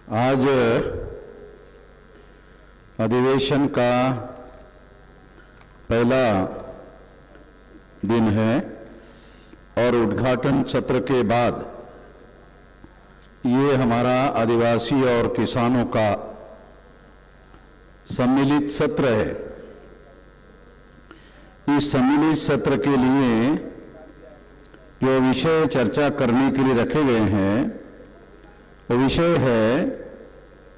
आज अधिवेशन का पहला दिन है और उद्घाटन सत्र के बाद ये हमारा आदिवासी और किसानों का सम्मिलित सत्र है। इस सम्मिलित सत्र के लिए जो विषय चर्चा करने के लिए रखे गए हैं वो विषय है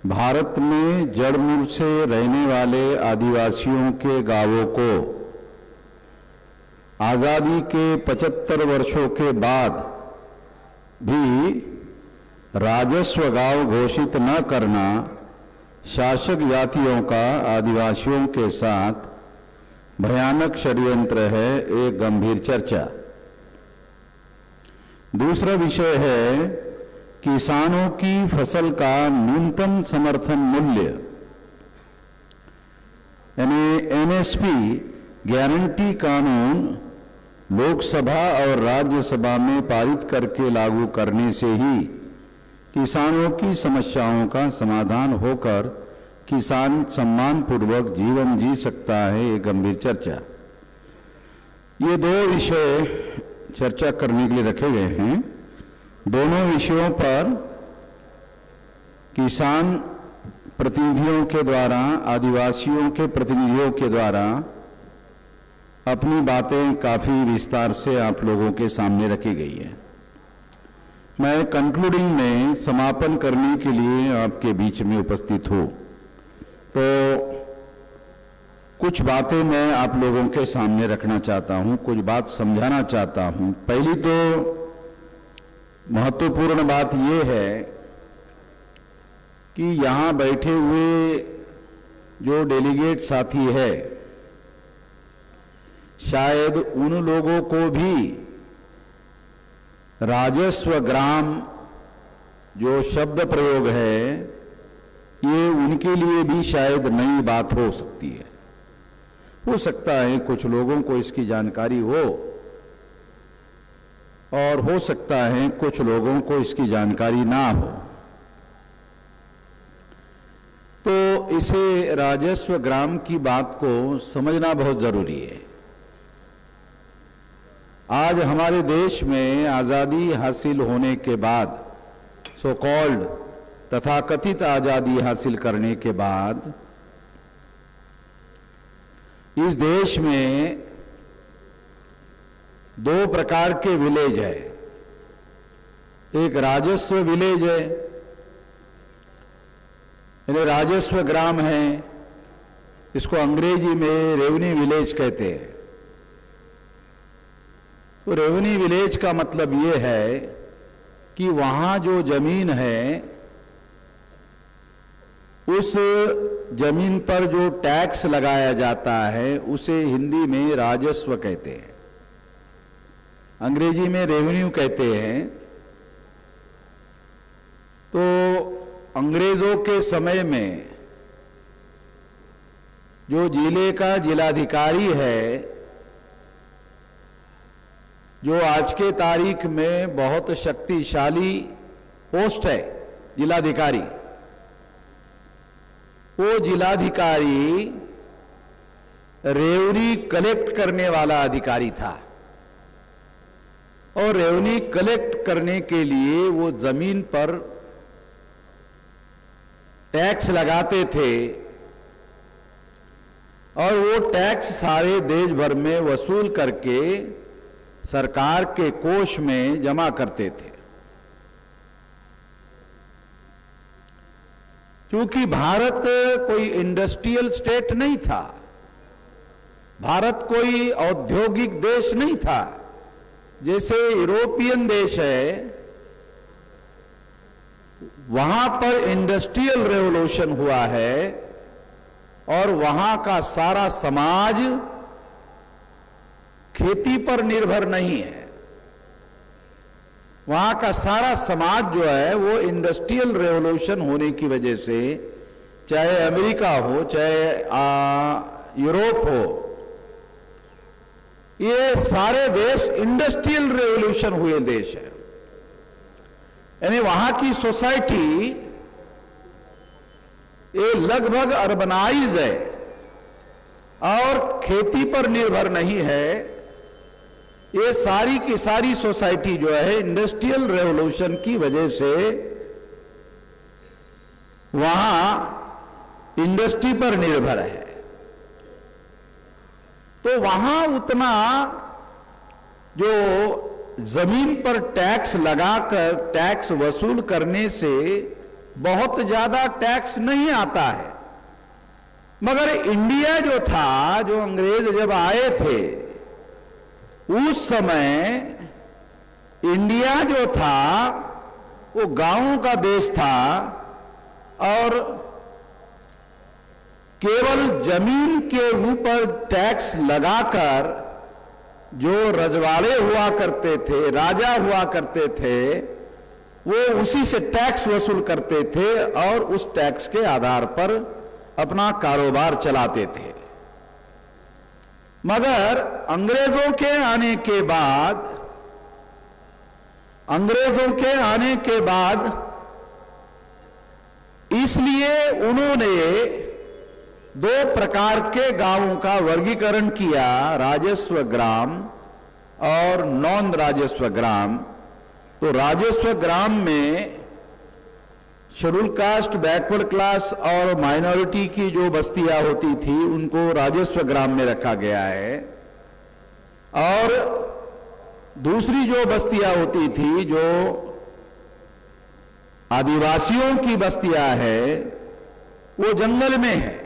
भारत में जड़ मूल से रहने वाले आदिवासियों के गांवों को आज़ादी के 75 वर्षों के बाद भी राजस्व गांव घोषित न करना शासक जातियों का आदिवासियों के साथ भयानक षड्यंत्र है, एक गंभीर चर्चा। दूसरा विषय है किसानों की फसल का न्यूनतम समर्थन मूल्य यानी एमएसपी गारंटी कानून लोकसभा और राज्यसभा में पारित करके लागू करने से ही किसानों की समस्याओं का समाधान होकर किसान सम्मानपूर्वक जीवन जी सकता है, एक गंभीर चर्चा। ये दो विषय चर्चा करने के लिए रखे गए हैं। दोनों विषयों पर किसान प्रतिनिधियों के द्वारा, आदिवासियों के प्रतिनिधियों के द्वारा अपनी बातें काफी विस्तार से आप लोगों के सामने रखी गई है। मैं कंक्लूडिंग में समापन करने के लिए आपके बीच में उपस्थित हूं, तो कुछ बातें मैं आप लोगों के सामने रखना चाहता हूं, कुछ बात समझाना चाहता हूं। पहली तो महत्वपूर्ण बात यह है कि यहां बैठे हुए जो डेलीगेट साथी है, शायद उन लोगों को भी राजस्व ग्राम जो शब्द प्रयोग है ये उनके लिए भी शायद नई बात हो सकती है। हो सकता है कुछ लोगों को इसकी जानकारी हो और हो सकता है कुछ लोगों को इसकी जानकारी ना हो। तो इसे राजस्व ग्राम की बात को समझना बहुत जरूरी है। आज हमारे देश में आजादी हासिल होने के बाद, सो कॉल्ड तथाकथित आजादी हासिल करने के बाद, इस देश में दो प्रकार के विलेज है। एक राजस्व विलेज है, यानी राजस्व ग्राम है, इसको अंग्रेजी में रेवेन्यू विलेज कहते हैं। तो रेवेन्यू विलेज का मतलब ये है कि वहां जो जमीन है उस जमीन पर जो टैक्स लगाया जाता है उसे हिंदी में राजस्व कहते हैं, अंग्रेजी में रेवेन्यू कहते हैं। तो अंग्रेजों के समय में जो जिले का जिलाधिकारी है, जो आज के तारीख में बहुत शक्तिशाली पोस्ट है जिलाधिकारी, वो जिलाधिकारी रेवन्यू कलेक्ट करने वाला अधिकारी था और रेवन्यू कलेक्ट करने के लिए वो जमीन पर टैक्स लगाते थे और वो टैक्स सारे देश भर में वसूल करके सरकार के कोष में जमा करते थे। क्योंकि भारत कोई इंडस्ट्रियल स्टेट नहीं था, भारत कोई औद्योगिक देश नहीं था जैसे यूरोपियन देश है। वहां पर इंडस्ट्रियल रेवोल्यूशन हुआ है और वहां का सारा समाज खेती पर निर्भर नहीं है। वहां का सारा समाज जो है वो इंडस्ट्रियल रेवोल्यूशन होने की वजह से, चाहे अमेरिका हो चाहे यूरोप हो, ये सारे देश इंडस्ट्रियल रेवोल्यूशन हुए देश है। यानी वहां की सोसाइटी ये लगभग अर्बनाइज है और खेती पर निर्भर नहीं है। ये सारी की सारी सोसाइटी जो है इंडस्ट्रियल रेवोल्यूशन की वजह से वहां इंडस्ट्री पर निर्भर है, तो वहां उतना जो जमीन पर टैक्स लगाकर टैक्स वसूल करने से बहुत ज्यादा टैक्स नहीं आता है। मगर इंडिया जो था, जो अंग्रेज जब आए थे, उस समय इंडिया जो था वो गांवों का देश था और केवल जमीन के ऊपर टैक्स लगाकर जो रजवाड़े हुआ करते थे, राजा हुआ करते थे, वो उसी से टैक्स वसूल करते थे और उस टैक्स के आधार पर अपना कारोबार चलाते थे। मगर अंग्रेजों के आने के बाद इसलिए उन्होंने दो प्रकार के गांवों का वर्गीकरण किया, राजस्व ग्राम और नॉन राजस्व ग्राम। तो राजस्व ग्राम में शेड्यूल कास्ट, बैकवर्ड क्लास और माइनॉरिटी की जो बस्तियां होती थी उनको राजस्व ग्राम में रखा गया है, और दूसरी जो बस्तियां होती थी, जो आदिवासियों की बस्तियां है, वो जंगल में है।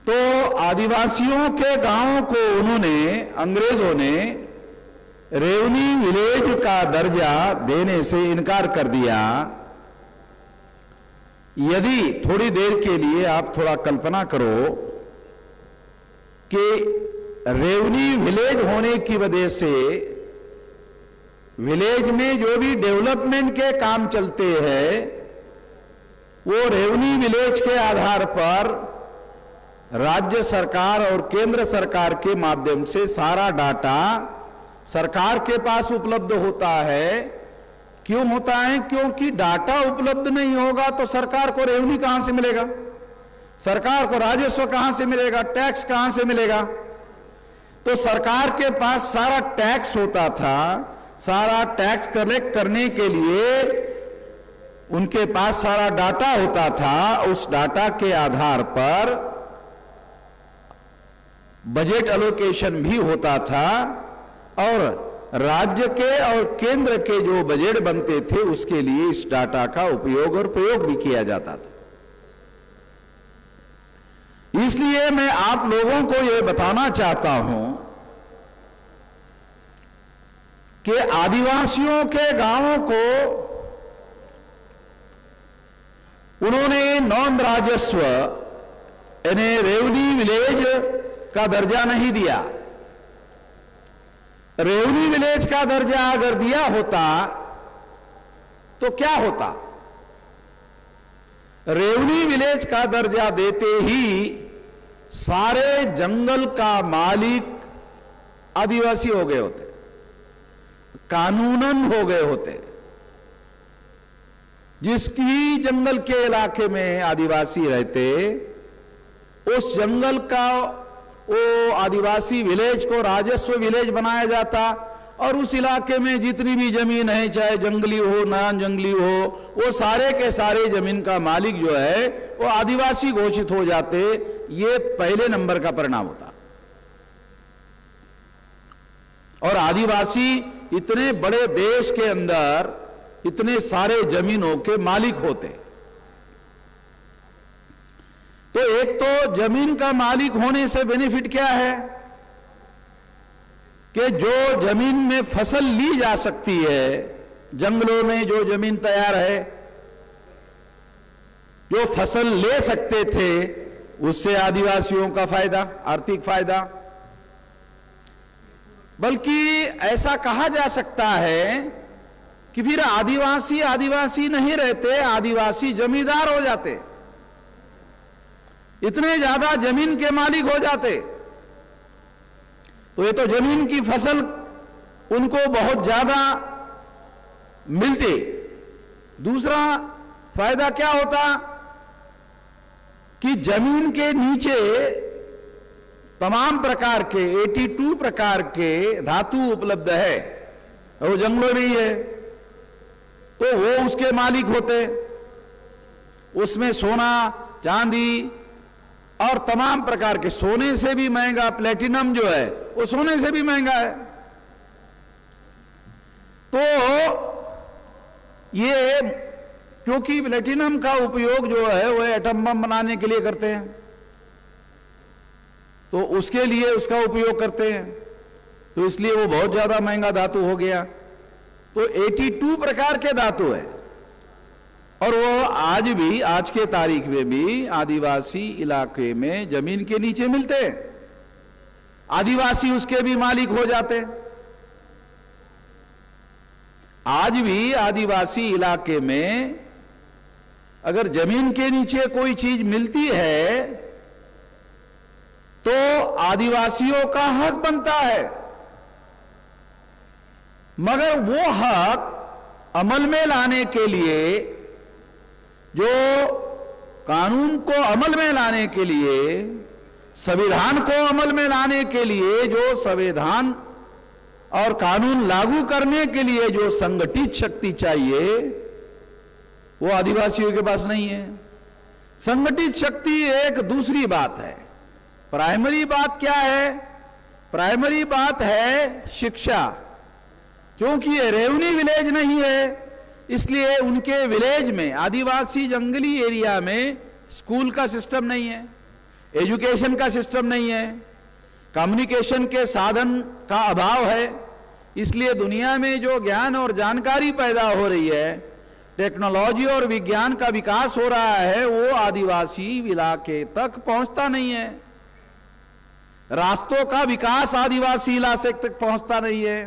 तो आदिवासियों के गांवों को उन्होंने, अंग्रेजों ने रेवनी विलेज का दर्जा देने से इनकार कर दिया। यदि थोड़ी देर के लिए आप थोड़ा कल्पना करो कि रेवनी विलेज होने की वजह से विलेज में जो भी डेवलपमेंट के काम चलते हैं वो रेवनी विलेज के आधार पर राज्य सरकार और केंद्र सरकार के माध्यम से सारा डाटा सरकार के पास उपलब्ध होता है। क्यों होता है? क्योंकि डाटा उपलब्ध नहीं होगा तो सरकार को रेवेन्यू कहां से मिलेगा, सरकार को राजस्व कहां से मिलेगा, टैक्स कहां से मिलेगा। तो सरकार के पास सारा टैक्स होता था, सारा टैक्स कलेक्ट करने के लिए उनके पास सारा डाटा होता था। उस डाटा के आधार पर बजट एलोकेशन भी होता था और राज्य के और केंद्र के जो बजट बनते थे उसके लिए इस डाटा का उपयोग और प्रयोग भी किया जाता था। इसलिए मैं आप लोगों को यह बताना चाहता हूं कि आदिवासियों के गांवों को उन्होंने नॉन राजस्व यानी रेवनी विलेज का दर्जा नहीं दिया। रेवनी विलेज का दर्जा अगर दिया होता तो क्या होता? रेवनी विलेज का दर्जा देते ही सारे जंगल का मालिक आदिवासी हो गए होते, कानूनन हो गए होते। जिसकी जंगल के इलाके में आदिवासी रहते, उस जंगल का वो आदिवासी विलेज को राजस्व विलेज बनाया जाता और उस इलाके में जितनी भी जमीन है, चाहे जंगली हो नॉन जंगली हो, वो सारे के सारे जमीन का मालिक जो है वो आदिवासी घोषित हो जाते। ये पहले नंबर का परिणाम होता। और आदिवासी इतने बड़े देश के अंदर इतने सारे जमीनों के मालिक होते। तो एक तो जमीन का मालिक होने से बेनिफिट क्या है कि जो जमीन में फसल ली जा सकती है, जंगलों में जो जमीन तैयार है, जो फसल ले सकते थे, उससे आदिवासियों का फायदा, आर्थिक फायदा। बल्कि ऐसा कहा जा सकता है कि फिर आदिवासी आदिवासी नहीं रहते, आदिवासी जमींदार हो जाते, इतने ज्यादा जमीन के मालिक हो जाते। तो ये तो जमीन की फसल उनको बहुत ज्यादा मिलती। दूसरा फायदा क्या होता कि जमीन के नीचे तमाम प्रकार के 82 प्रकार के धातु उपलब्ध है, वो जंगलों में ही है, तो वो उसके मालिक होते। उसमें सोना, चांदी और तमाम प्रकार के, सोने से भी महंगा प्लेटिनम जो है वो सोने से भी महंगा है। तो ये क्योंकि प्लेटिनम का उपयोग जो है वो एटम बम बनाने के लिए करते हैं, तो उसके लिए उसका उपयोग करते हैं, तो इसलिए वो बहुत ज्यादा महंगा धातु हो गया। तो 82 प्रकार के धातु है, और वो आज भी, आज के तारीख में भी आदिवासी इलाके में जमीन के नीचे मिलते हैं। आदिवासी उसके भी मालिक हो जाते हैं। आज भी आदिवासी इलाके में अगर जमीन के नीचे कोई चीज मिलती है तो आदिवासियों का हक बनता है, मगर वो हक अमल में लाने के लिए, जो कानून को अमल में लाने के लिए, संविधान को अमल में लाने के लिए, जो संविधान और कानून लागू करने के लिए जो संगठित शक्ति चाहिए, वो आदिवासियों के पास नहीं है। संगठित शक्ति एक दूसरी बात है। प्राइमरी बात क्या है? प्राइमरी बात है शिक्षा। क्योंकि ये रेवन्यू विलेज नहीं है, इसलिए उनके विलेज में, आदिवासी जंगली एरिया में स्कूल का सिस्टम नहीं है, एजुकेशन का सिस्टम नहीं है, कम्युनिकेशन के साधन का अभाव है। इसलिए दुनिया में जो ज्ञान और जानकारी पैदा हो रही है, टेक्नोलॉजी और विज्ञान का विकास हो रहा है, वो आदिवासी इलाके तक पहुंचता नहीं है। रास्तों का विकास आदिवासी इलाके तक पहुंचता नहीं है।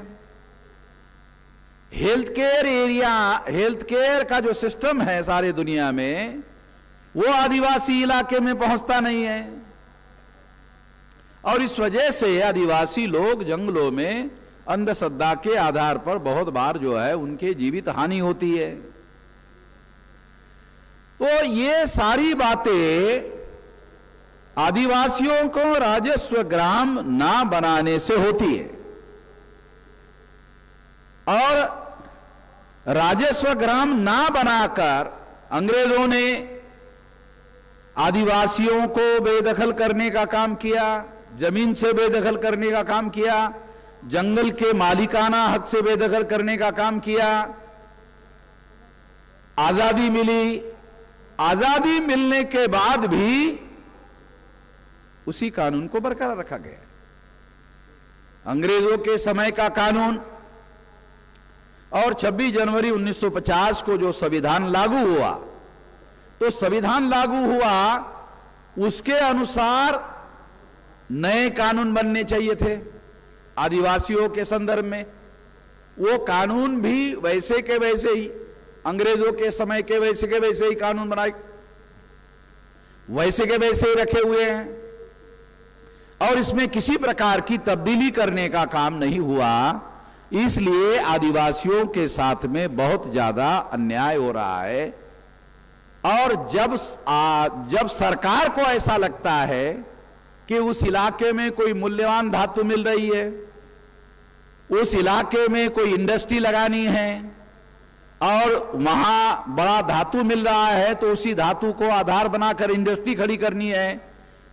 Health care area, health care का जो सिस्टम है सारे दुनिया में, वो आदिवासी इलाके में पहुंचता नहीं है। और इस वजह से आदिवासी लोग जंगलों में अंधश्रद्धा के आधार पर बहुत बार जो है उनके जीवित हानि होती है। तो ये सारी बातें आदिवासियों को राजस्व ग्राम ना बनाने से होती है। और राजस्व ग्राम ना बनाकर अंग्रेजों ने आदिवासियों को बेदखल करने का काम किया, जमीन से बेदखल करने का काम किया, जंगल के मालिकाना हक से बेदखल करने का काम किया। आजादी मिली, आजादी मिलने के बाद भी उसी कानून को बरकरार रखा गया। अंग्रेजों के समय का कानून और 26 जनवरी 1950 को जो संविधान लागू हुआ, तो संविधान लागू हुआ, उसके अनुसार नए कानून बनने चाहिए थे आदिवासियों के संदर्भ में। वो कानून भी वैसे के वैसे ही, अंग्रेजों के समय के वैसे ही कानून बनाए, वैसे के वैसे ही रखे हुए हैं, और इसमें किसी प्रकार की तब्दीली करने का काम नहीं हुआ। इसलिए आदिवासियों के साथ में बहुत ज्यादा अन्याय हो रहा है। और जब सरकार को ऐसा लगता है कि उस इलाके में कोई मूल्यवान धातु मिल रही है, उस इलाके में कोई इंडस्ट्री लगानी है और वहां बड़ा धातु मिल रहा है, तो उसी धातु को आधार बनाकर इंडस्ट्री खड़ी करनी है,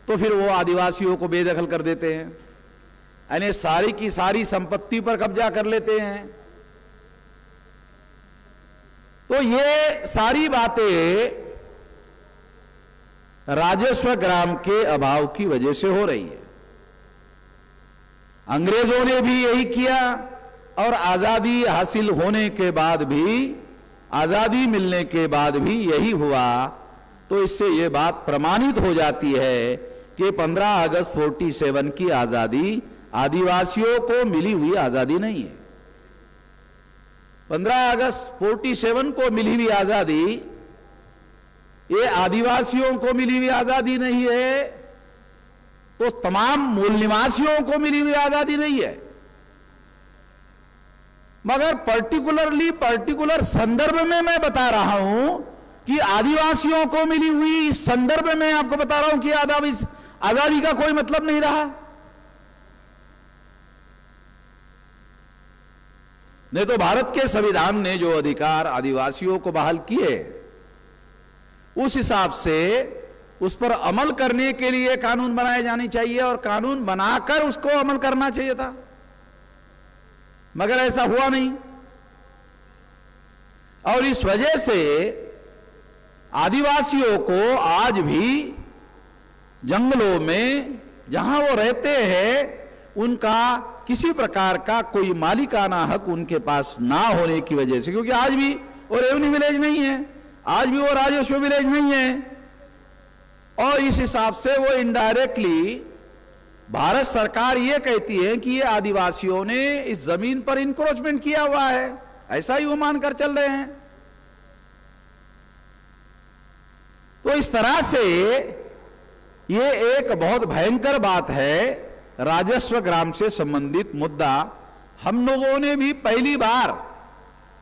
तो फिर वो आदिवासियों को बेदखल कर देते हैं, यानी सारी की सारी संपत्ति पर कब्जा कर लेते हैं। तो ये सारी बातें राजस्व ग्राम के अभाव की वजह से हो रही है। अंग्रेजों ने भी यही किया, और आजादी हासिल होने के बाद भी, आजादी मिलने के बाद भी यही हुआ। तो इससे यह बात प्रमाणित हो जाती है कि 15 अगस्त 47 की आजादी आदिवासियों को मिली हुई आजादी नहीं है। 15 अगस्त 47 को मिली हुई आजादी ये आदिवासियों को मिली हुई आजादी नहीं है, तो तमाम मूल निवासियों को मिली हुई आजादी नहीं है। मगर पर्टिकुलर संदर्भ में मैं बता रहा हूं कि आदिवासियों को मिली हुई इस संदर्भ में मैं आपको बता रहा हूं कि आजादी का कोई मतलब नहीं रहा। नहीं तो भारत के संविधान ने जो अधिकार आदिवासियों को बहाल किए, उस हिसाब से उस पर अमल करने के लिए कानून बनाए जाने चाहिए और कानून बनाकर उसको अमल करना चाहिए था, मगर ऐसा हुआ नहीं। और इस वजह से आदिवासियों को आज भी जंगलों में जहां वो रहते हैं उनका किसी प्रकार का कोई मालिकाना हक उनके पास ना होने की वजह से, क्योंकि आज भी वो रेवेन्यू विलेज नहीं है, आज भी वो राजस्व विलेज नहीं है, और इस हिसाब से वो इनडायरेक्टली भारत सरकार ये कहती है कि ये आदिवासियों ने इस जमीन पर इंक्रोचमेंट किया हुआ है, ऐसा ही वो मानकर चल रहे हैं। तो इस तरह से ये एक बहुत भयंकर बात है, राजस्व ग्राम से संबंधित मुद्दा हम लोगों ने भी पहली बार,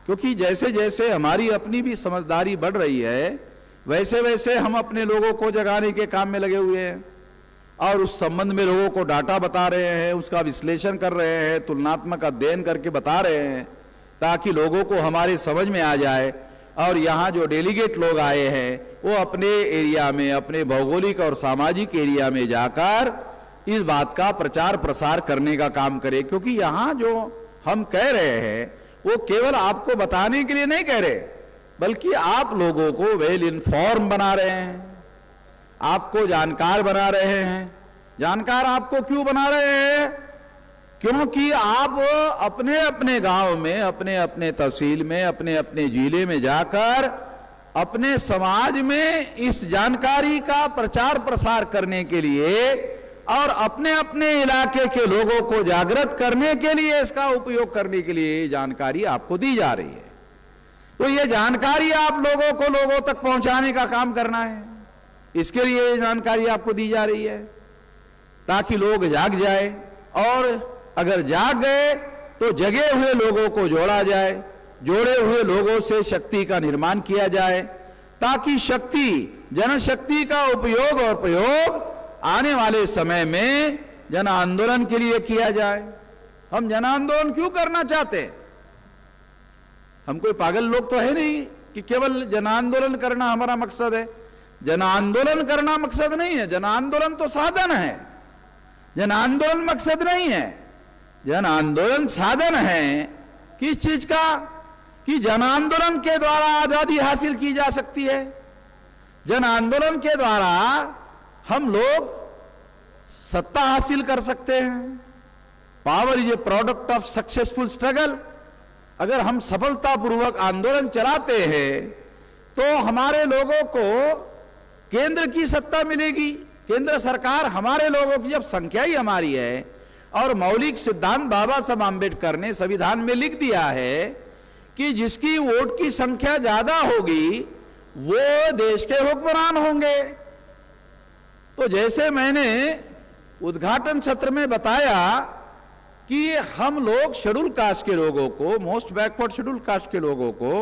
क्योंकि जैसे जैसे हमारी अपनी भी समझदारी बढ़ रही है वैसे वैसे हम अपने लोगों को जगाने के काम में लगे हुए हैं और उस संबंध में लोगों को डाटा बता रहे हैं, उसका विश्लेषण कर रहे हैं, तुलनात्मक अध्ययन करके बता रहे हैं, ताकि लोगों को हमारे समझ में आ जाए। और यहाँ जो डेलीगेट लोग आए हैं वो अपने एरिया में, अपने भौगोलिक और सामाजिक एरिया में जाकर इस बात का प्रचार प्रसार करने का काम करें, क्योंकि यहाँ जो हम कह रहे हैं वो केवल आपको बताने के लिए नहीं कह रहे, बल्कि आप लोगों को वेल इन्फॉर्म बना रहे हैं, आपको जानकार बना रहे हैं। जानकार आपको क्यों बना रहे हैं? क्योंकि आप अपने अपने गांव में, अपने अपने तहसील में, अपने अपने जिले में जाकर अपने समाज में इस जानकारी का प्रचार प्रसार करने के लिए और अपने अपने इलाके के लोगों को जागृत करने के लिए, इसका उपयोग करने के लिए जानकारी आपको दी जा रही है। तो ये जानकारी आप लोगों को लोगों तक पहुंचाने का काम करना है, इसके लिए ये जानकारी आपको दी जा रही है ताकि लोग जाग जाए, और अगर जाग गए तो जगे हुए लोगों को जोड़ा जाए, जोड़े हुए लोगों से शक्ति का निर्माण किया जाए, ताकि शक्ति, जनशक्ति का उपयोग और प्रयोग आने वाले समय में जन आंदोलन के लिए किया जाए। हम जन आंदोलन क्यों करना चाहते हैं? हम कोई पागल लोग तो है नहीं कि केवल जन आंदोलन करना हमारा मकसद है। जन आंदोलन करना मकसद नहीं है, जन आंदोलन तो साधन है, जन आंदोलन मकसद नहीं है। जन आंदोलन साधन है किस चीज का? कि जन आंदोलन के द्वारा आजादी हासिल की जा सकती है, जन आंदोलन के द्वारा हम लोग सत्ता हासिल कर सकते हैं। Power is a product of successful struggle. अगर हम सफलतापूर्वक आंदोलन चलाते हैं तो हमारे लोगों को केंद्र की सत्ता मिलेगी, केंद्र सरकार हमारे लोगों की, जब संख्या ही हमारी है और मौलिक सिद्धांत बाबा साहब आंबेडकर ने संविधान में लिख दिया है कि जिसकी वोट की संख्या ज्यादा होगी वो देश के हुक्मरान होंगे। तो जैसे मैंने उद्घाटन सत्र में बताया कि हम लोग शेड्यूल कास्ट के लोगों को, मोस्ट बैकवर्ड शेड्यूल कास्ट के लोगों को,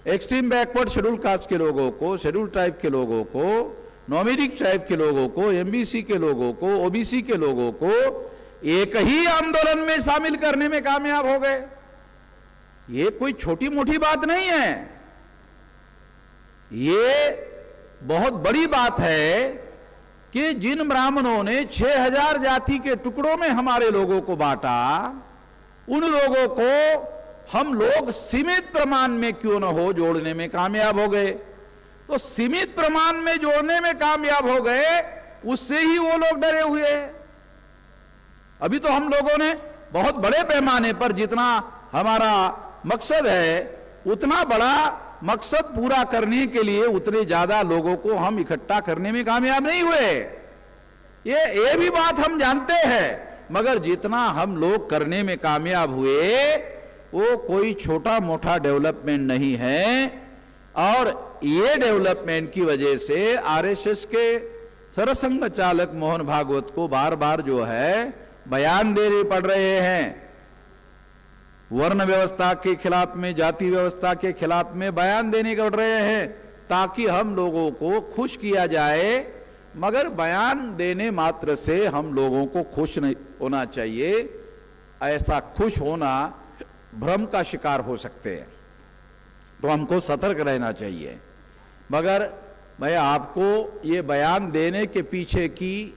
एक्सट्रीम बैकवर्ड शेड्यूल कास्ट के लोगों को, शेड्यूल ट्राइब के लोगों को, नॉमिडिक ट्राइब के लोगों को, एमबीसी के लोगों को, ओबीसी के लोगों को एक ही आंदोलन में शामिल करने में कामयाब हो गए। ये कोई छोटी मोटी बात नहीं है, ये बहुत बड़ी बात है कि जिन ब्राह्मणों ने 6000 जाति के टुकड़ों में हमारे लोगों को बांटा, उन लोगों को हम लोग सीमित प्रमाण में क्यों न हो जोड़ने में कामयाब हो गए। तो सीमित प्रमाण में जोड़ने में कामयाब हो गए, उससे ही वो लोग डरे हुए हैं। अभी तो हम लोगों ने बहुत बड़े पैमाने पर, जितना हमारा मकसद है उतना बड़ा मकसद पूरा करने के लिए उतने ज्यादा लोगों को हम इकट्ठा करने में कामयाब नहीं हुए। ये भी बात हम जानते हैं, मगर जितना हम लोग करने में कामयाब हुए वो कोई छोटा मोटा डेवलपमेंट नहीं है। और ये डेवलपमेंट की वजह से आरएसएस के सरसंघ चालक मोहन भागवत को बार बार जो है बयान देने पड़ रहे हैं। वर्ण व्यवस्था के खिलाफ में, जाति व्यवस्था के खिलाफ में बयान देने पड़ रहे हैं, ताकि हम लोगों को खुश किया जाए, मगर बयान देने मात्र से हम लोगों को खुश नहीं होना चाहिए। ऐसा खुश होना भ्रम का शिकार हो सकते हैं, तो हमको सतर्क रहना चाहिए। मगर मैं आपको ये बयान देने के पीछे की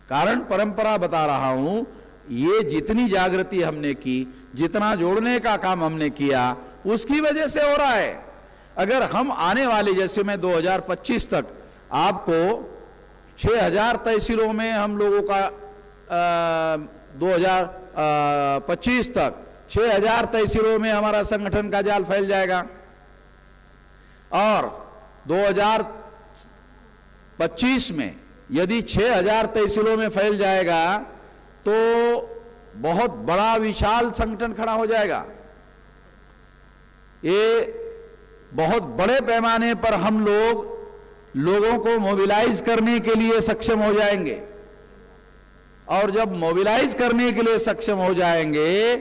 कारण परंपरा बता रहा हूं। ये जितनी जागृति हमने की, जितना जोड़ने का काम हमने किया, उसकी वजह से हो रहा है। अगर हम आने वाले, जैसे मैं 2025 तक आपको 6000 तहसीलों में हम लोगों का 2025 तक 6000 तहसीलों में हमारा संगठन का जाल फैल जाएगा, और 2025 में यदि 6000 तहसीलों में फैल जाएगा तो बहुत बड़ा विशाल संगठन खड़ा हो जाएगा। ये बहुत बड़े पैमाने पर हम लोगों को मोबिलाइज करने के लिए सक्षम हो जाएंगे, और जब मोबिलाइज करने के लिए सक्षम हो जाएंगे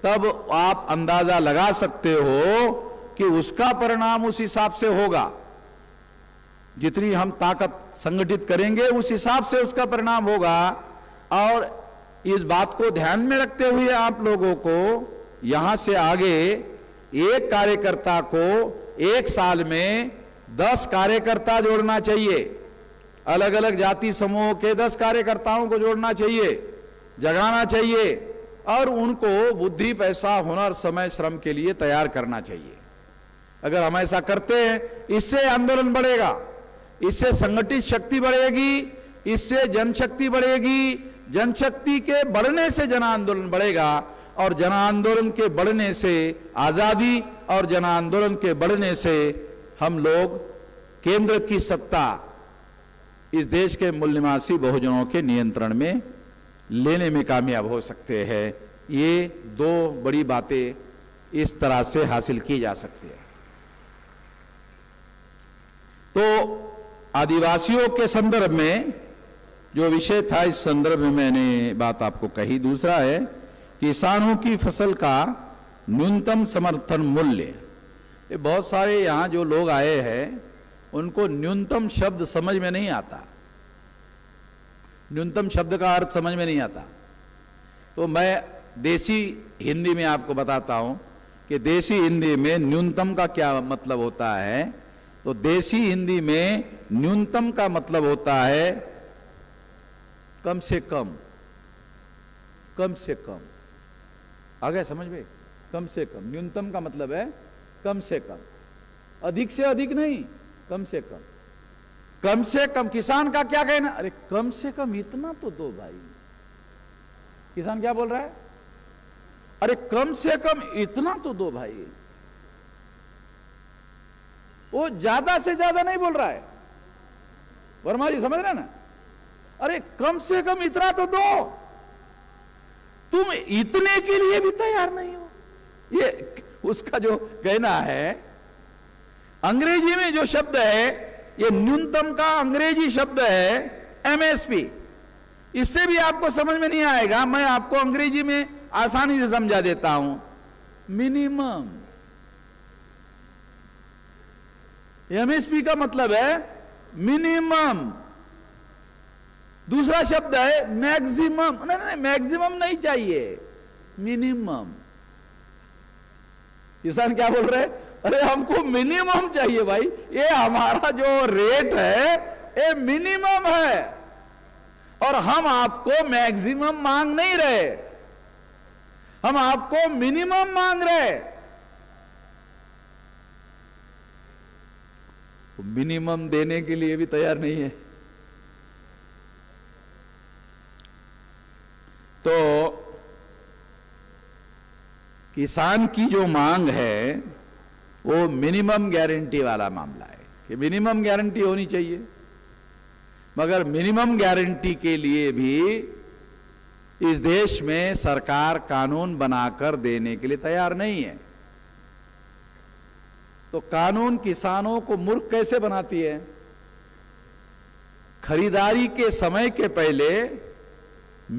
तब आप अंदाजा लगा सकते हो कि उसका परिणाम उस हिसाब से होगा। जितनी हम ताकत संगठित करेंगे उस हिसाब से उसका परिणाम होगा। और इस बात को ध्यान में रखते हुए आप लोगों को यहां से आगे एक कार्यकर्ता को एक साल में 10 कार्यकर्ता जोड़ना चाहिए। अलग अलग जाति समूह के 10 कार्यकर्ताओं को जोड़ना चाहिए, जगाना चाहिए, और उनको बुद्धि, पैसा, हुनर, समय, श्रम के लिए तैयार करना चाहिए। अगर हम ऐसा करते हैं, इससे आंदोलन बढ़ेगा, इससे संगठित शक्ति बढ़ेगी, इससे जनशक्ति बढ़ेगी। जनशक्ति के बढ़ने से जन आंदोलन बढ़ेगा, और जन आंदोलन के बढ़ने से आजादी, और जन आंदोलन के बढ़ने से हम लोग केंद्र की सत्ता इस देश के मूल निवासी बहुजनों के नियंत्रण में लेने में कामयाब हो सकते हैं। ये दो बड़ी बातें इस तरह से हासिल की जा सकती है। तो आदिवासियों के संदर्भ में जो विषय था, इस संदर्भ में मैंने बात आपको कही। दूसरा है किसानों की फसल का न्यूनतम समर्थन मूल्य। ये बहुत सारे यहां जो लोग आए हैं उनको न्यूनतम शब्द समझ में नहीं आता, न्यूनतम शब्द का अर्थ समझ में नहीं आता। तो मैं देसी हिंदी में आपको बताता हूं कि देसी हिंदी में न्यूनतम का क्या मतलब होता है। तो देसी हिंदी में न्यूनतम का मतलब होता है कम से कम, कम से कम। आ गया समझ में? कम से कम, न्यूनतम का मतलब है कम से कम, अधिक से अधिक नहीं, कम से कम। कम से कम किसान का क्या कहना, अरे कम से कम इतना तो दो भाई। किसान क्या बोल रहा है, अरे कम से कम इतना तो दो भाई। वो ज्यादा से ज्यादा नहीं बोल रहा है। वर्मा जी समझ रहे ना, अरे कम से कम इतना तो दो, तुम इतने के लिए भी तैयार नहीं हो। ये उसका जो कहना है। अंग्रेजी में जो शब्द है, ये न्यूनतम का अंग्रेजी शब्द है एमएसपी। इससे भी आपको समझ में नहीं आएगा, मैं आपको अंग्रेजी में आसानी से समझा देता हूं। मिनिमम, एमएसपी का मतलब है मिनिमम। दूसरा शब्द है मैक्सिमम। नहीं, मैक्सिमम नहीं चाहिए, मिनिमम। किसान क्या बोल रहे हैं, अरे हमको मिनिमम चाहिए भाई, ये हमारा जो रेट है ये मिनिमम है, और हम आपको मैक्सिमम मांग नहीं रहे, हम आपको मिनिमम मांग रहे। मिनिमम देने के लिए भी तैयार नहीं है। तो किसान की जो मांग है वो मिनिमम गारंटी वाला मामला है कि मिनिमम गारंटी होनी चाहिए। मगर मिनिमम गारंटी के लिए भी इस देश में सरकार कानून बनाकर देने के लिए तैयार नहीं है। तो कानून किसानों को मूर्ख कैसे बनाती है? खरीदारी के समय के पहले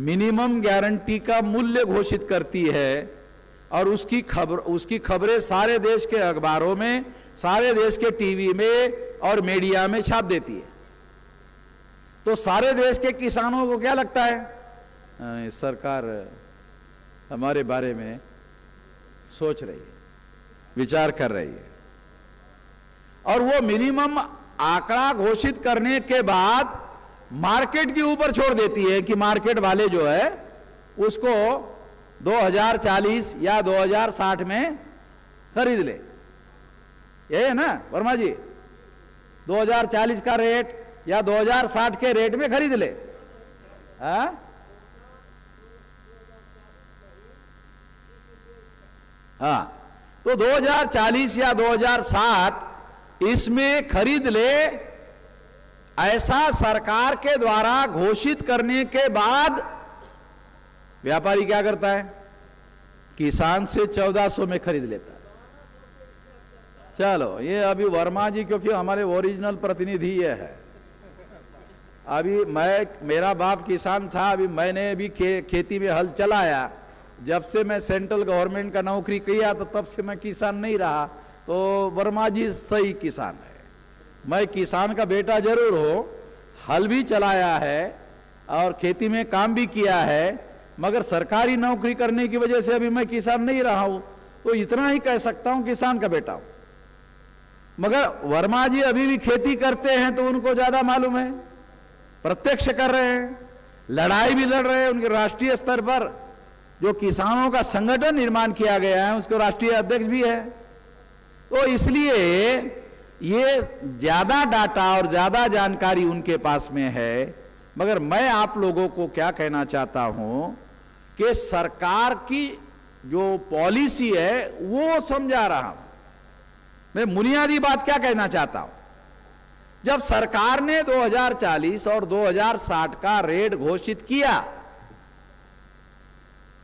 मिनिमम गारंटी का मूल्य घोषित करती है, और उसकी खबरें सारे देश के अखबारों में, सारे देश के टीवी में और मीडिया में छाप देती है। तो सारे देश के किसानों को क्या लगता है, सरकार हमारे बारे में सोच रही है, विचार कर रही है। और वो मिनिमम आंकड़ा घोषित करने के बाद मार्केट के ऊपर छोड़ देती है कि मार्केट वाले जो है उसको 2040 या 2060 में खरीद ले। ये है ना वर्मा जी, 2040 का रेट या 2060 के रेट में खरीद ले। हाँ, तो 2040 या 2060 इसमें खरीद ले, ऐसा सरकार के द्वारा घोषित करने के बाद व्यापारी क्या करता है, किसान से 1400 में खरीद लेता है। चलो, ये अभी वर्मा जी क्योंकि हमारे ओरिजिनल प्रतिनिधि ये है। अभी मेरा बाप किसान था, अभी मैंने भी खेती में हल चलाया। जब से मैं सेंट्रल गवर्नमेंट का नौकरी किया तो तब से मैं किसान नहीं रहा। तो वर्मा जी सही किसान है। मैं किसान का बेटा जरूर हूं, हल भी चलाया है और खेती में काम भी किया है, मगर सरकारी नौकरी करने की वजह से अभी मैं किसान नहीं रहा हूं। तो इतना ही कह सकता हूं किसान का बेटा हूं। मगर वर्मा जी अभी भी खेती करते हैं तो उनको ज्यादा मालूम है, प्रत्यक्ष कर रहे हैं, लड़ाई भी लड़ रहे हैं। उनके राष्ट्रीय स्तर पर जो किसानों का संगठन निर्माण किया गया है उसके राष्ट्रीय अध्यक्ष भी है। तो इसलिए ये ज्यादा डाटा और ज्यादा जानकारी उनके पास में है। मगर मैं आप लोगों को क्या कहना चाहता हूं कि सरकार की जो पॉलिसी है वो समझा रहा हूं। मैं बुनियादी बात क्या कहना चाहता हूं, जब सरकार ने 2040 और 2060 का रेट घोषित किया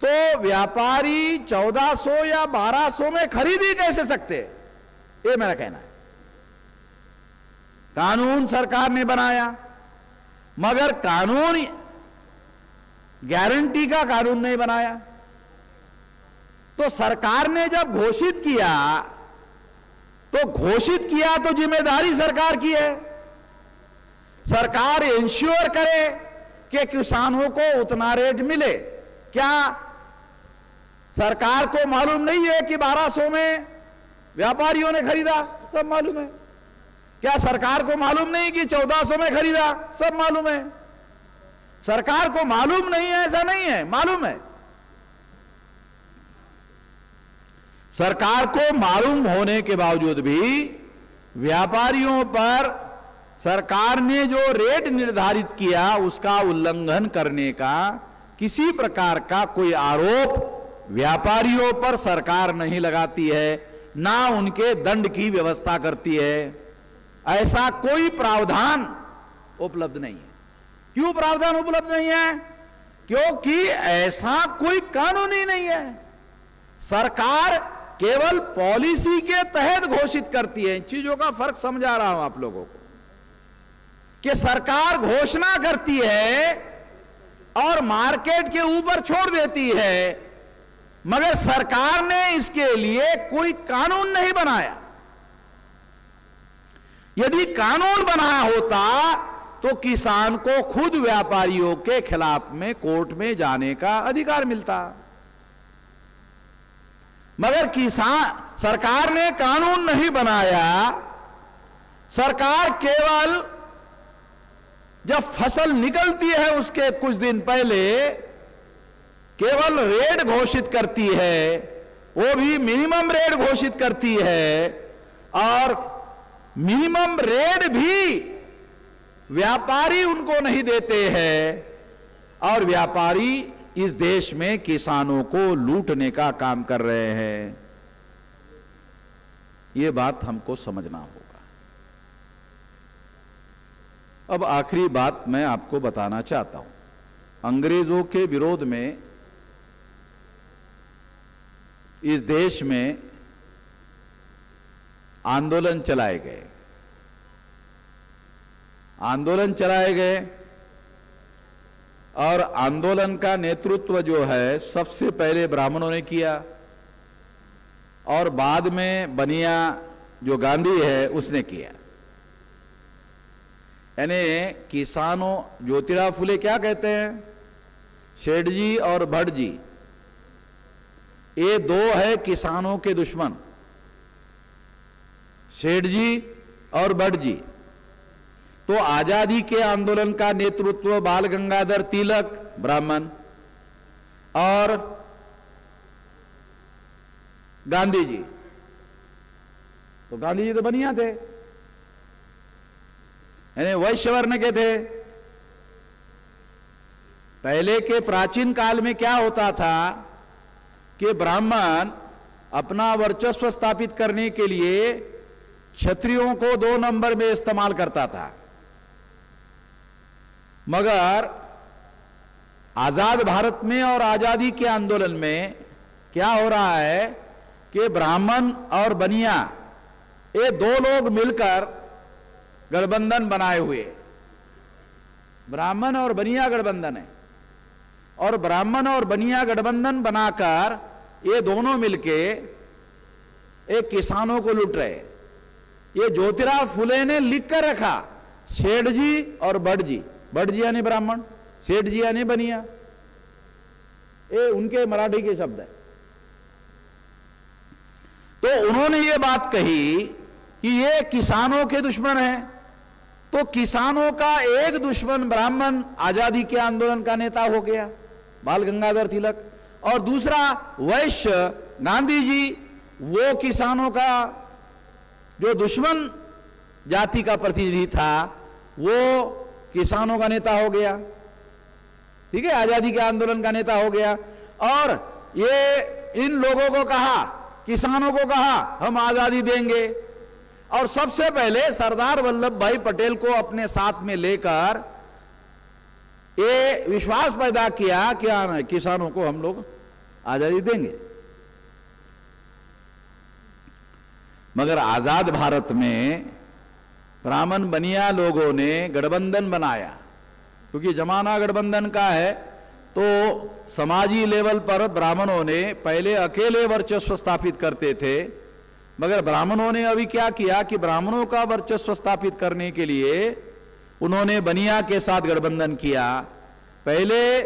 तो व्यापारी 1400 या 1200 में खरीद ही कैसे सकते, ये मेरा कहना है। कानून सरकार ने बनाया, मगर कानून गारंटी का कानून नहीं बनाया। तो सरकार ने जब घोषित किया तो जिम्मेदारी सरकार की है। सरकार इंश्योर करे कि किसानों को उतना रेट मिले। क्या सरकार को मालूम नहीं है कि 1200 में व्यापारियों ने खरीदा? सब मालूम है। क्या सरकार को मालूम नहीं कि 1400 में खरीदा? सब मालूम है। सरकार को मालूम नहीं है ऐसा नहीं है, मालूम है। सरकार को मालूम होने के बावजूद भी व्यापारियों पर सरकार ने जो रेट निर्धारित किया उसका उल्लंघन करने का किसी प्रकार का कोई आरोप व्यापारियों पर सरकार नहीं लगाती है, ना उनके दंड की व्यवस्था करती है। ऐसा कोई प्रावधान उपलब्ध नहीं है। क्यों प्रावधान उपलब्ध नहीं है? क्योंकि ऐसा कोई कानून ही नहीं है। सरकार केवल पॉलिसी के तहत घोषित करती है। इन चीजों का फर्क समझा रहा हूं आप लोगों को कि सरकार घोषणा करती है और मार्केट के ऊपर छोड़ देती है, मगर सरकार ने इसके लिए कोई कानून नहीं बनाया। यदि कानून बना होता तो किसान को खुद व्यापारियों के खिलाफ में कोर्ट में जाने का अधिकार मिलता। मगर सरकार ने कानून नहीं बनाया। सरकार केवल जब फसल निकलती है उसके कुछ दिन पहले केवल रेट घोषित करती है, वो भी मिनिमम रेट घोषित करती है। और मिनिमम रेट भी व्यापारी उनको नहीं देते हैं और व्यापारी इस देश में किसानों को लूटने का काम कर रहे हैं। यह बात हमको समझना होगा। अब आखिरी बात मैं आपको बताना चाहता हूं। अंग्रेजों के विरोध में इस देश में आंदोलन चलाए गए और आंदोलन का नेतृत्व जो है सबसे पहले ब्राह्मणों ने किया और बाद में बनिया जो गांधी है उसने किया। यानी किसानों, ज्योतिराव फुले क्या कहते हैं, शेठ जी और भट्ट जी ये दो है किसानों के दुश्मन, शेठ जी और भट्ट जी। तो आजादी के आंदोलन का नेतृत्व बाल गंगाधर तिलक ब्राह्मण और गांधी जी, तो गांधी जी तो बनिया थे, यानी वैश्य वर्ण के थे। पहले के प्राचीन काल में क्या होता था कि ब्राह्मण अपना वर्चस्व स्थापित करने के लिए क्षत्रियों को 2 नंबर में इस्तेमाल करता था, मगर आजाद भारत में और आजादी के आंदोलन में क्या हो रहा है कि ब्राह्मण और बनिया ये 2 लोग मिलकर गठबंधन बनाए हुए, ब्राह्मण और बनिया गठबंधन है, और ब्राह्मण और बनिया गठबंधन बनाकर ये दोनों मिलके एक किसानों को लूट रहे। ये ज्योतिराव फुले ने लिख कर रखा, शेठ जी और भट्ट जी, भट्ट जी यानी ब्राह्मण, शेठ जी यानी बनिया, ये उनके मराठी के शब्द है। तो उन्होंने ये बात कही कि ये किसानों के दुश्मन हैं। तो किसानों का एक दुश्मन ब्राह्मण आजादी के आंदोलन का नेता हो गया बाल गंगाधर तिलक, और दूसरा वैश्य गांधी जी वो किसानों का जो दुश्मन जाति का प्रतिनिधि था वो किसानों का नेता हो गया, ठीक है, आजादी के आंदोलन का नेता हो गया। और ये इन लोगों को कहा, किसानों को कहा हम आजादी देंगे, और सबसे पहले सरदार वल्लभ भाई पटेल को अपने साथ में लेकर ये विश्वास पैदा किया कि किसानों को हम लोग आजादी देंगे। मगर आजाद भारत में ब्राह्मण बनिया लोगों ने गठबंधन बनाया, क्योंकि जमाना गठबंधन का है। तो समाजी लेवल पर ब्राह्मणों ने पहले अकेले वर्चस्व स्थापित करते थे, मगर ब्राह्मणों ने अभी क्या किया कि ब्राह्मणों का वर्चस्व स्थापित करने के लिए उन्होंने बनिया के साथ गठबंधन किया। पहले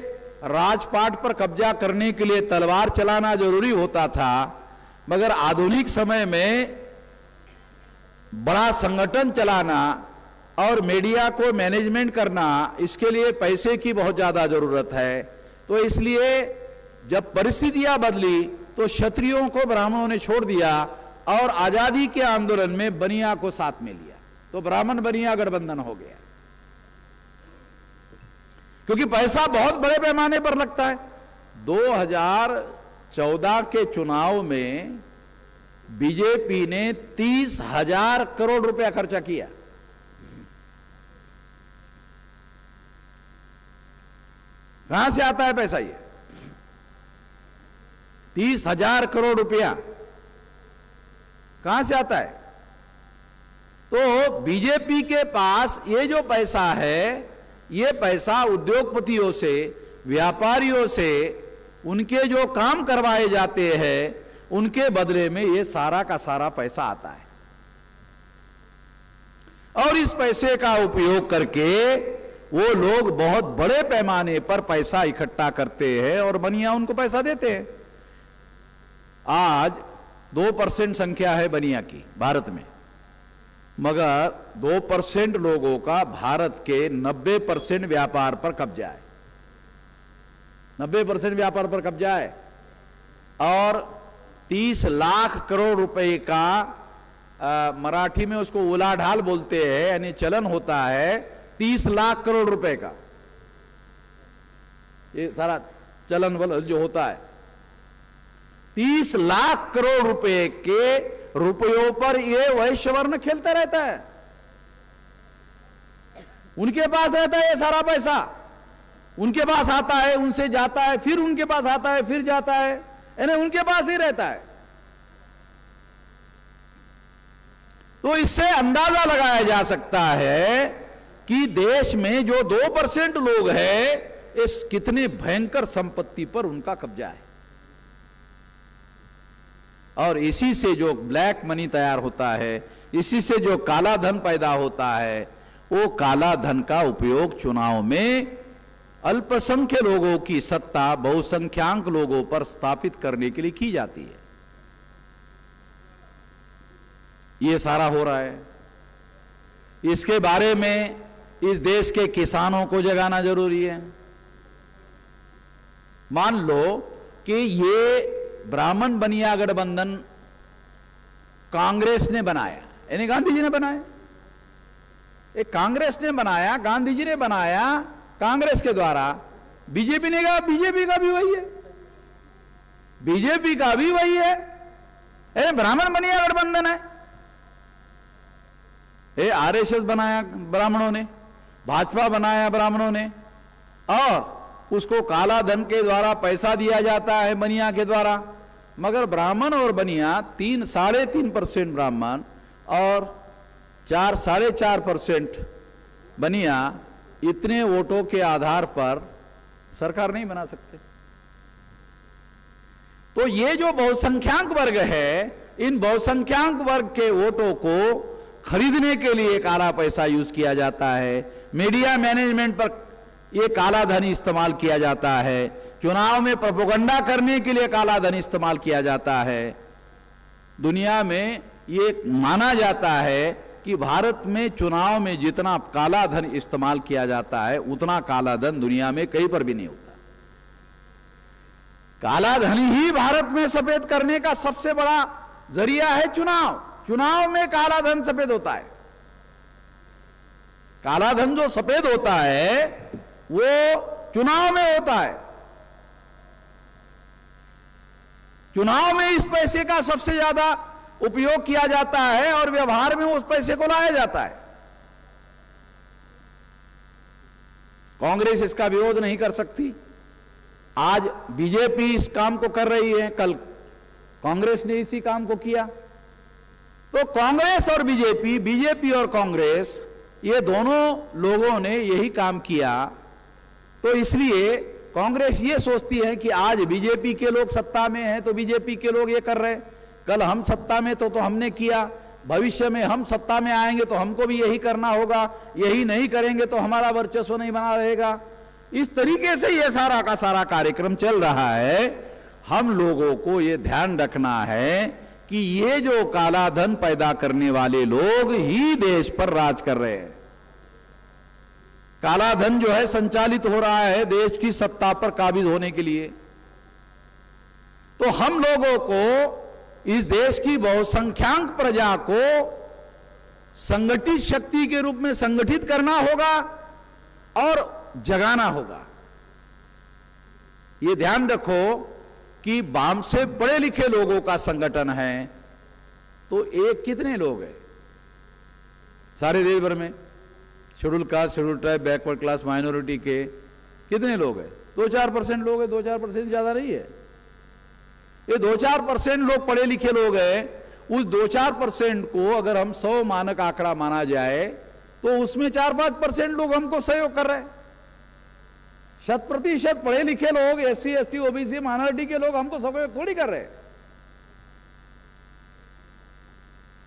राजपाट पर कब्जा करने के लिए तलवार चलाना जरूरी होता था, मगर आधुनिक समय में बड़ा संगठन चलाना और मीडिया को मैनेजमेंट करना, इसके लिए पैसे की बहुत ज्यादा जरूरत है। तो इसलिए जब परिस्थितियां बदली तो क्षत्रियों को ब्राह्मणों ने छोड़ दिया और आजादी के आंदोलन में बनिया को साथ में लिया, तो ब्राह्मण बनिया गठबंधन हो गया। क्योंकि पैसा बहुत बड़े पैमाने पर लगता है। 2014 के चुनाव में बीजेपी ने 30,000 करोड़ रुपया खर्चा किया। कहां से आता है पैसा? ये 30,000 करोड़ रुपया कहां से आता है? तो बीजेपी के पास ये जो पैसा है, ये पैसा उद्योगपतियों से, व्यापारियों से, उनके जो काम करवाए जाते हैं उनके बदले में ये सारा का सारा पैसा आता है। और इस पैसे का उपयोग करके वो लोग बहुत बड़े पैमाने पर पैसा इकट्ठा करते हैं और बनिया उनको पैसा देते हैं। आज 2% संख्या है बनिया की भारत में, मगर 2% लोगों का भारत के 90% व्यापार पर कब्जा है। 90% व्यापार पर कब्जा है और 30 लाख करोड़ रुपए का मराठी में उसको उलाढाल बोलते हैं, यानी चलन होता है 30 लाख करोड़ रुपए का। ये सारा चलन बल जो होता है 30 लाख करोड़ रुपए के रुपयों पर ये वैश्य वर्ण खेलता रहता है। उनके पास रहता है ये सारा पैसा, उनके पास आता है, उनसे जाता है, फिर उनके पास आता है, फिर जाता है, यानी उनके पास ही रहता है। तो इससे अंदाजा लगाया जा सकता है कि देश में जो 2% लोग हैं, इस कितने भयंकर संपत्ति पर उनका कब्जा है। और इसी से जो ब्लैक मनी तैयार होता है, इसी से जो काला धन पैदा होता है, वो काला धन का उपयोग चुनाव में अल्पसंख्यक लोगों की सत्ता बहुसंख्याक लोगों पर स्थापित करने के लिए की जाती है। ये सारा हो रहा है। इसके बारे में इस देश के किसानों को जगाना जरूरी है। मान लो कि ये ब्राह्मण बनिया गठबंधन कांग्रेस ने बनाया, यानी गांधी जी ने बनाया, एक कांग्रेस ने बनाया, गांधी जी ने बनाया कांग्रेस के द्वारा। बीजेपी ने कहा बीजेपी का भी वही है, बीजेपी का भी वही है, ये ब्राह्मण बनिया गठबंधन है। ये आरएसएस बनाया ब्राह्मणों ने, भाजपा बनाया ब्राह्मणों ने, और उसको काला धन के द्वारा पैसा दिया जाता है बनिया के द्वारा। मगर ब्राह्मण और बनिया 3-3.5% ब्राह्मण और 4-4.5% बनिया, इतने वोटों के आधार पर सरकार नहीं बना सकते। तो ये जो बहुसंख्याक वर्ग है, इन बहुसंख्याक वर्ग के वोटों को खरीदने के लिए काला पैसा यूज किया जाता है, मीडिया मैनेजमेंट पर ये काला धन इस्तेमाल किया जाता है, चुनाव में प्रोपेगेंडा करने के लिए काला धन इस्तेमाल किया जाता है। दुनिया में ये माना जाता है कि भारत में चुनाव में जितना काला धन इस्तेमाल किया जाता है, उतना काला धन दुनिया में कहीं पर भी नहीं होता। काला धन ही भारत में सफेद करने का सबसे बड़ा जरिया है चुनाव। चुनाव में काला धन सफेद होता है। काला धन जो सफेद होता है वो चुनाव में होता है। चुनाव में इस पैसे का सबसे ज्यादा उपयोग किया जाता है और व्यवहार में उस पैसे को लाया जाता है। कांग्रेस इसका विरोध नहीं कर सकती। आज बीजेपी इस काम को कर रही है, कल कांग्रेस ने इसी काम को किया। तो कांग्रेस और बीजेपी, बीजेपी और कांग्रेस, ये दोनों लोगों ने यही काम किया। तो इसलिए कांग्रेस ये सोचती है कि आज बीजेपी के लोग सत्ता में हैं तो बीजेपी के लोग ये कर रहे हैं, कल हम सत्ता में तो हमने किया, भविष्य में हम सत्ता में आएंगे तो हमको भी यही करना होगा, यही नहीं करेंगे तो हमारा वर्चस्व नहीं बना रहेगा। इस तरीके से ये सारा का सारा कार्यक्रम चल रहा है। हम लोगों को ये ध्यान रखना है कि ये जो काला धन पैदा करने वाले लोग ही देश पर राज कर रहे हैं। काला धन जो है संचालित हो रहा है देश की सत्ता पर काबिज होने के लिए। तो हम लोगों को इस देश की बहुसंख्याक प्रजा को संगठित शक्ति के रूप में संगठित करना होगा और जगाना होगा। यह ध्यान रखो कि वाम से पढ़े लिखे लोगों का संगठन है तो एक कितने लोग हैं सारे देश भर में? Schedule caste, schedule tribe, backward class, minority के कितने लोग हैं? 2-4% लोग हैं। 2-4% ज्यादा नहीं है। ये 2-4% लोग पढ़े लिखे लोग हैं। उस 2-4% को अगर हम 100 मानक आंकड़ा माना जाए तो उसमें 4-5% लोग हमको सहयोग कर रहे हैं। 100% पढ़े लिखे लोग, SC, ST, OBC, माइनॉरिटी के लोग हमको सहयोग थोड़ी कर रहे हैं।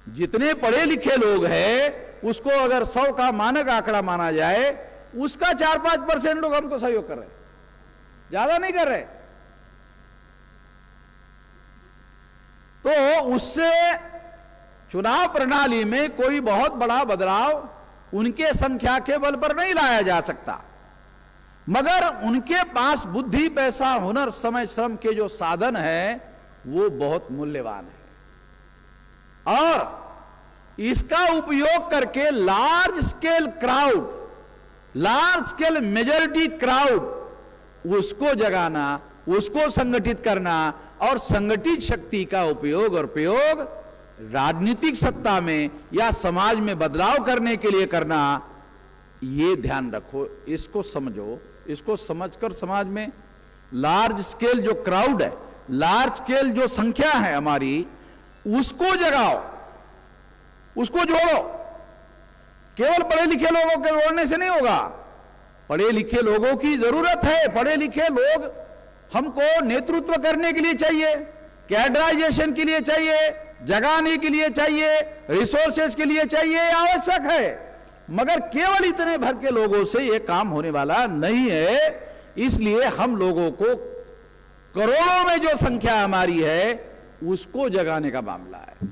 जितने पढ़े लिखे लोग हैं उसको अगर 100 का मानक आंकड़ा माना जाए, उसका 4-5% लोग हमको सहयोग कर रहे हैं, ज्यादा नहीं कर रहे। तो उससे चुनाव प्रणाली में कोई बहुत बड़ा बदलाव उनके संख्या के बल पर नहीं लाया जा सकता, मगर उनके पास बुद्धि, पैसा, हुनर, समय, श्रम के जो साधन हैं वो बहुत मूल्यवान है। और इसका उपयोग करके large scale crowd, large scale majority crowd, उसको जगाना, उसको संगठित करना और संगठित शक्ति का उपयोग और प्रयोग राजनीतिक सत्ता में या समाज में बदलाव करने के लिए करना। ये ध्यान रखो, इसको समझो। इसको समझकर समाज में लार्ज स्केल जो क्राउड है, लार्ज स्केल जो संख्या है हमारी, उसको जगाओ, उसको जोड़ो। केवल पढ़े लिखे लोगों के जोड़ने से नहीं होगा। पढ़े लिखे लोगों की जरूरत है। पढ़े लिखे लोग हमको नेतृत्व करने के लिए चाहिए। कैडराइजेशन के लिए चाहिए, जगाने के लिए चाहिए, रिसोर्सेज के लिए चाहिए, आवश्यक है, मगर केवल इतने भर के लोगों से यह काम होने वाला नहीं है। इसलिए हम लोगों को करोड़ों में जो संख्या हमारी है उसको जगाने का मामला है।